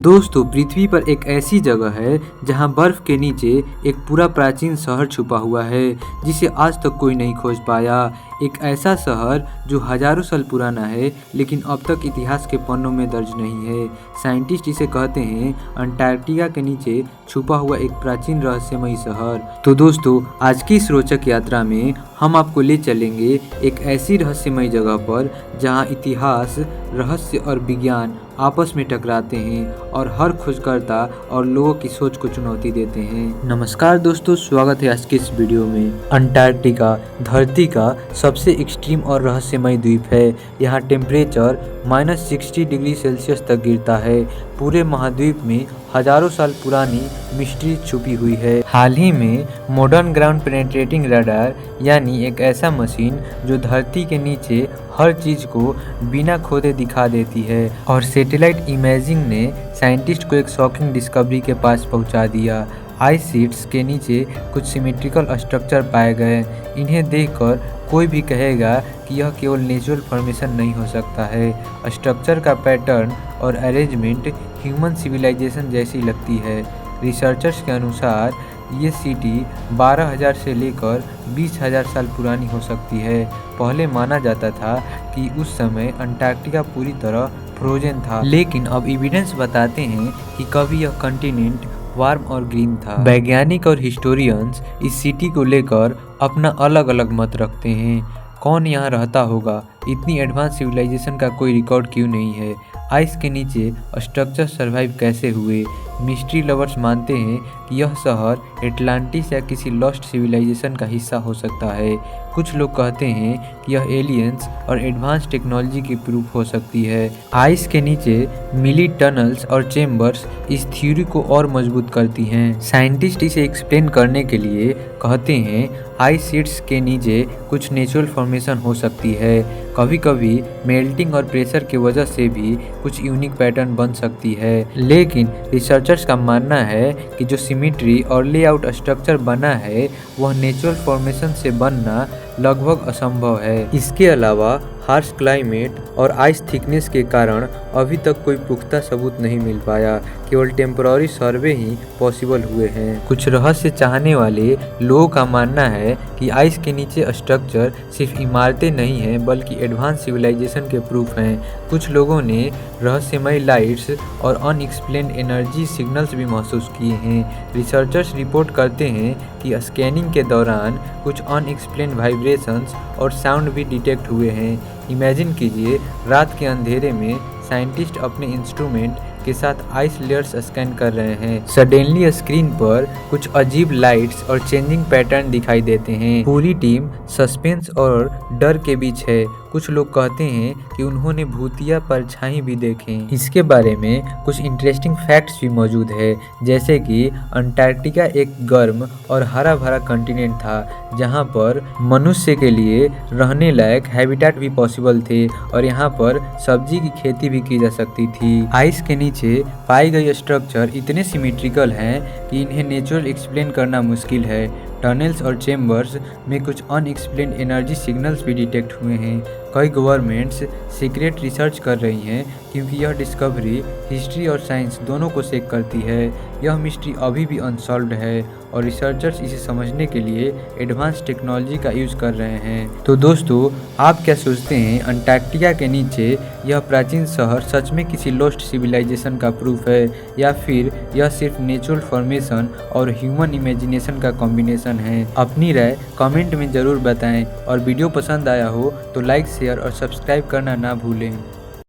दोस्तों, पृथ्वी पर एक ऐसी जगह है जहां बर्फ के नीचे एक पूरा प्राचीन शहर छुपा हुआ है जिसे आज तक कोई नहीं खोज पाया। एक ऐसा शहर जो हजारों साल पुराना है लेकिन अब तक इतिहास के पन्नों में दर्ज नहीं है। साइंटिस्ट इसे कहते हैं अंटार्कटिका के नीचे छुपा हुआ एक प्राचीन रहस्यमयी शहर। तो दोस्तों, आज की इस रोचक यात्रा में हम आपको ले चलेंगे एक ऐसी रहस्यमयी जगह पर जहां इतिहास, रहस्य और विज्ञान आपस में टकराते हैं और हर खोजकर्ता और लोगों की सोच को चुनौती देते हैं। नमस्कार दोस्तों, स्वागत है आज की इस वीडियो में। अंटार्कटिका धरती का सबसे एक्सट्रीम और रहस्यमय द्वीप है। यहाँ टेम्परेचर -60 डिग्री सेल्सियस तक गिरता है। पूरे महाद्वीप में हजारों साल पुरानी मिस्ट्री छुपी हुई है। हाल ही में मॉडर्न ग्राउंड पेनेट्रेटिंग रडार यानी एक ऐसा मशीन जो धरती के नीचे हर चीज को बिना खोदे दिखा देती है, और सैटेलाइट इमेजिंग ने साइंटिस्ट को एक शॉकिंग डिस्कवरी के पास पहुंचा दिया। आइस शीट्स के नीचे कुछ सिमेट्रिकल स्ट्रक्चर पाए गए। इन्हें देखकर कोई भी कहेगा कि यह केवल नेचुरल फॉर्मेशन नहीं हो सकता है। स्ट्रक्चर का पैटर्न और अरेंजमेंट ह्यूमन सिविलाइजेशन जैसी लगती है। रिसर्चर्स के अनुसार ये सिटी 12,000 से लेकर 20,000 साल पुरानी हो सकती है। पहले माना जाता था कि उस समय अंटार्कटिका पूरी तरह फ्रोजन था, लेकिन अब एविडेंस बताते हैं कि कभी यह कॉन्टिनेंट वार्म और ग्रीन था। वैज्ञानिक और हिस्टोरियंस इस सिटी को लेकर अपना अलग अलग मत रखते हैं। कौन यहाँ रहता होगा? इतनी एडवांस सिविलाइजेशन का कोई रिकॉर्ड क्यों नहीं है? आइस के नीचे स्ट्रक्चर सर्वाइव कैसे हुए? मिस्ट्री लवर्स मानते हैं कि यह शहर एटलांटिस या किसी लॉस्ट सिविलाइजेशन का हिस्सा हो सकता है। कुछ लोग कहते हैं कि यह एलियंस और एडवांस टेक्नोलॉजी की प्रूफ हो सकती है। आइस के नीचे मिली टनल्स और चेम्बर्स इस थ्योरी को और मजबूत करती हैं। साइंटिस्ट इसे एक्सप्लेन करने के लिए कहते हैं आइस शीट्स के नीचे कुछ नेचुरल फॉर्मेशन हो सकती है। कभी कभी मेल्टिंग और प्रेशर की वजह से भी कुछ यूनिक पैटर्न बन सकती है, लेकिन रिसर्चर्स का मानना है कि जो सिमेट्री और लेआउट स्ट्रक्चर बना है वह नेचुरल फॉर्मेशन से बनना लगभग असंभव है। इसके अलावा हार्श क्लाइमेट और आइस थिकनेस के कारण अभी तक कोई पुख्ता सबूत नहीं मिल पाया। केवल टेम्पररी सर्वे ही पॉसिबल हुए हैं। कुछ रहस्य चाहने वाले लोगों का मानना है कि आइस के नीचे स्ट्रक्चर सिर्फ इमारतें नहीं हैं बल्कि एडवांस सिविलाइजेशन के प्रूफ हैं। कुछ लोगों ने रहस्यमय लाइट्स और अनएक्सप्लेन्ड एनर्जी सिग्नल्स भी महसूस किए हैं। रिसर्चर्स रिपोर्ट करते हैं कि स्कैनिंग के दौरान कुछ अनएक्सप्लेन्ड वाइब्रेशंस और साउंड भी डिटेक्ट हुए हैं। इमेजिन कीजिए, रात के अंधेरे में साइंटिस्ट अपने इंस्ट्रूमेंट के साथ आइस लेयर्स स्कैन कर रहे हैं। सडनली स्क्रीन पर कुछ अजीब लाइट्स और चेंजिंग पैटर्न दिखाई देते हैं। पूरी टीम सस्पेंस और डर के बीच है। कुछ लोग कहते हैं कि उन्होंने भूतिया परछाई भी देखें। इसके बारे में कुछ इंटरेस्टिंग फैक्ट्स भी मौजूद है, जैसे कि अंटार्कटिका एक गर्म और हरा भरा कॉन्टिनेंट था जहां पर मनुष्य के लिए रहने लायक हैबिटेट भी पॉसिबल थे, और यहां पर सब्जी की खेती भी की जा सकती थी। आइस के नीचे पाई गई स्ट्रक्चर इतने सिमेट्रिकल हैं कि इन्हें नेचुरल एक्सप्लेन करना मुश्किल है। टनल्स और चेम्बर्स में कुछ अनएक्सप्लेन्ड एनर्जी सिग्नल्स भी डिटेक्ट हुए हैं। कई गवर्नमेंट्स सीक्रेट रिसर्च कर रही हैं क्योंकि यह डिस्कवरी हिस्ट्री और साइंस दोनों को शेक करती है। यह मिस्ट्री अभी भी अनसॉल्व्ड है और रिसर्चर्स इसे समझने के लिए एडवांस टेक्नोलॉजी का यूज़ कर रहे हैं। तो दोस्तों, आप क्या सोचते हैं? अंटार्कटिका के नीचे यह प्राचीन शहर सच में किसी लॉस्ट सिविलाइजेशन का प्रूफ है, या फिर यह सिर्फ नेचुरल फॉर्मेशन और ह्यूमन इमेजिनेशन का कॉम्बिनेशन है? अपनी राय कमेंट में ज़रूर बताएं, और वीडियो पसंद आया हो तो लाइक, शेयर और सब्सक्राइब करना ना भूलें।